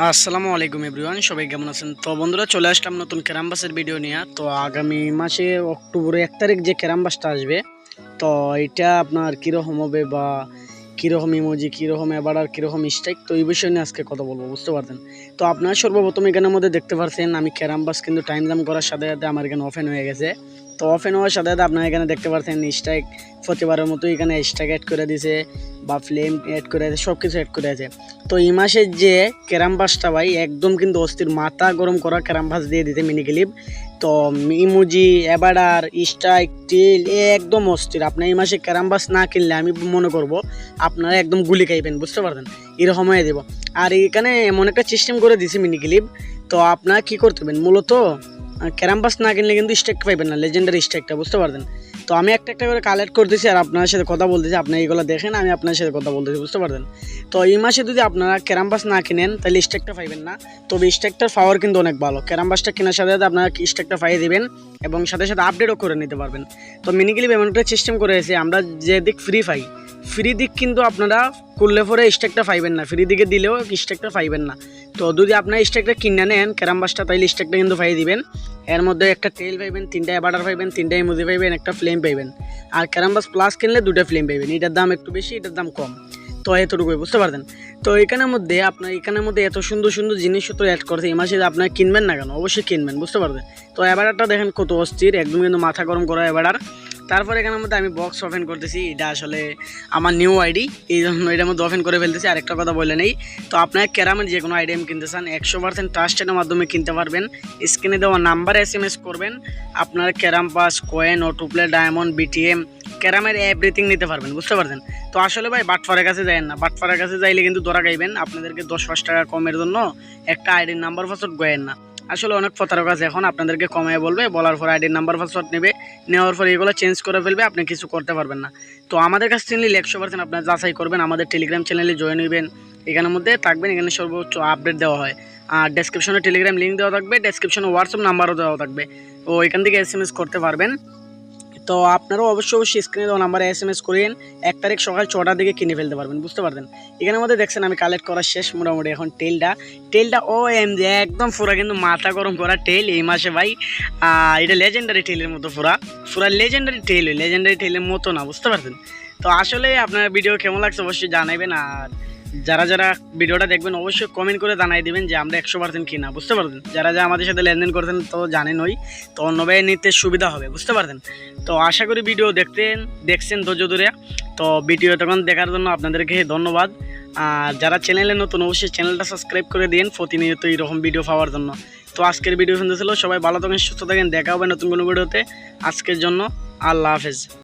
আসসালামু আলাইকুম এভরিওয়ান, সবাই কেমন আছেন? তো বন্ধুরা, চলে আসলাম নতুন ক্যারামবাসের ভিডিও নিয়ে। তো আগামী মাসে অক্টোবরের 1 তারিখ যে ক্যারামবাসটা আসবে, তো এটা আপনার কীরকম হবে বা কীরকম ইমোজি, কীরকম অ্যাবার্ডার, কীরকম স্ট্রাইক, তো এই বিষয় নিয়ে আজকে কথা বলবো, বুঝতে পারছেন? তো আপনারা সর্বপ্রথম এখানের মধ্যে দেখতে পাচ্ছেন আমি ক্যারামবাস কিন্তু টাইম জাম করার সাথে সাথে আমার এখানে ওপেন হয়ে গেছে। তো ওপেন হওয়ার সাথে সাথে আপনারা এখানে দেখতে পাচ্ছেন স্ট্রাইক প্রতিবারের মতো এখানে স্ট্রাইক অ্যাড করে দিয়েছে বা ফ্লেম অ্যাড করে আছে, সব কিছু অ্যাড করে আছে। তো এই মাসের যে ক্যারামবাসটা ভাই একদম কিন্তু অস্থির, মাথা গরম করা ক্যারামবাস দিয়ে দিতে মিনি ক্লিপ। তো ইমোজি, অ্যাবার্ডার, স্ট্রাইক, টিল একদম অস্থির। আপনার এই মাসে ক্যারামবাস না কিনলে আমি মনে করব আপনারা একদম গুলি খাইবেন, বুঝতে পারবেন? এরকম হয়ে দেব। আর এখানে এমন একটা সিস্টেম করে দিছি মিনি ক্লিপ, তো আপনারা কী করতে হবেন মূলত ক্যারামবাস না কিনলে কিন্তু স্ট্রাইক পাইবেন না, লেজেন্ডারি স্ট্রাইকটা, বুঝতে পারবেন? তো আমি একটা একটা করে কালেক্ট করতেছি আর আপনার সাথে কথা বলতেছি, আপনি এইগুলো দেখেন, আমি আপনার সাথে কথা বলতেছি, বুঝতে পারবেন? তো এই মাসে যদি আপনারা ক্যারামবাস না কিনেন তাহলে স্ট্রাইকটা পাইবেন না। তবে স্ট্রাইকটার পাওয়ার কিন্তু অনেক ভালো। ক্যারামবাসটা কেনার সাথে সাথে আপনারা স্ট্রাইকটা পাইয়ে দেবেন এবং সাথে সাথে আপডেটও করে নিতে পারবেন। তো মিনি ক্লিপ এমন একটা সিস্টেম করেছে, আমরা যে দিক ফ্রি দিক কিন্তু আপনারা করলে পরে স্ট্রাইকটা পাইবেন না, ফ্রি দিকে দিলেও স্ট্রাইকটা পাইবেন না। তো যদি আপনার স্ট্রাইকটা কিনে নেন ক্যারামবাসটা, তাইলে স্ট্রাইকটা কিন্তু পাইয়ে দিবেন। এর মধ্যে একটা টেল পাইবেন, 3টা অ্যাবার্ডার পাইবেন, 3টা ইমোজি পাইবেন, একটা ফ্লেম পাইবেন। আর ক্যারামবাস প্লাস কিনলে 2টা ফ্লেম পাইবেন। এটার দাম একটু বেশি, এটার দাম কম। তো এতটুকুই, বুঝতে পারতেন? তো এখানের মধ্যে এখানের মধ্যে এত সুন্দর সুন্দর জিনিসপত্র অ্যাড করছে, এই মাসে আপনারা কিনবেন না কেন? অবশ্যই কিনবেন, বুঝতে পারবেন? তো অ্যাবার্ডারটা দেখেন কত অস্থির, একদম কিন্তু মাথা গরম করা অ্যাবার্ডার। তারপর এখানের মধ্যে আমি বক্স ওপেন করতেছি, এটা আসলে আমার নিউ আইডি, এই জন্য এটার মধ্যে ওপেন করে ফেলতেছি। আরেকটা কথা বলে নেই, তো আপনার ক্যারামের যে কোনো আইডিএম কিনতে চান 100% ট্রাস্টেডের মাধ্যমে কিনতে পারবেন। স্ক্রিনে দেওয়া নাম্বারে SMS করবেন, আপনার carrom pass, coin, autoplay, diamond, BTM, ক্যারামের এভরিথিং নিতে পারবেন, বুঝতে পারছেন? তো আসলে ভাই বাটফারের কাছে যাবেন না, বাটফারের কাছে যাইলে কিন্তু ধরা খাইবেন। আপনাদেরকে 10-5 টাকা কমের জন্য একটা আইডির নাম্বার পাসওয়ার্ড গয়েন না। আসলে অনেক প্রতারক আছে, এখন আপনাদেরকে কমায় বলবে, বলার পর আইডির নাম্বার পাসওয়ার্ড নেবে, নেওয়ার পর এগুলো চেঞ্জ করে ফেলবে, আপনি কিছু করতে পারবেন না। তো আমাদের কাছে চিনলে 100% আপনার যাচাই করবেন, আমাদের টেলিগ্রাম চ্যানেলে জয়েন হইবেন, এখানের মধ্যে থাকবেন, এখানে সর্বোচ্চ আপডেট দেওয়া হয়। আর ডেসক্রিপশনে টেলিগ্রাম লিঙ্ক দেওয়া থাকবে, ডেসক্রিপশনে হোয়াটসঅ্যাপ নাম্বারও দেওয়া থাকবে, তো এখান থেকে SMS করতে পারবেন। তো আপনারাও অবশ্যই স্ক্রিনে দেওয়া নাম্বারে SMS করেন, 1 তারিখ সকাল 6টার দিকে কিনে ফেলতে পারবেন, বুঝতে পারবেন? এখানের মধ্যে দেখছেন আমি কালেক্ট করা শেষ মোটামুটি। এখন টেলটা OMG একদম পুরা কিন্তু মাথা গরম করা টেল এই মাসে ভাই। এটা লেজেন্ডারি টেলের মতো, পুরা লেজেন্ডারি টেলের মতো না, বুঝতে পারছেন? তো আসলে আপনার ভিডিও কেমন লাগছে অবশ্যই জানাবেন। আর যারা ভিডিওটা দেখবেন অবশ্যই কমেন্ট করে জানাই দিবেন যে আমরা 100% কিনা, বুঝতে পারবেন? যারা আমাদের সাথে লেনদেন করতেন তো জানেনই, তো অন্যভাবে নিতে সুবিধা হবে, বুঝতে পারতেন? তো আশা করি ভিডিও দেখছেন ধৈর্য ধরে। তো ভিডিও তখন দেখার জন্য আপনাদেরকে ধন্যবাদ। আর যারা চ্যানেলে নতুন অবশ্যই চ্যানেলটা সাবস্ক্রাইব করে দিন প্রতিনিয়ত এইরকম ভিডিও পাওয়ার জন্য। তো আজকের ভিডিও শুনতে ছিল, সবাই ভালো থাকেন, সুস্থ থাকেন, দেখা হবে নতুন কোনো ভিডিওতে। আজকের জন্য আল্লাহ হাফেজ।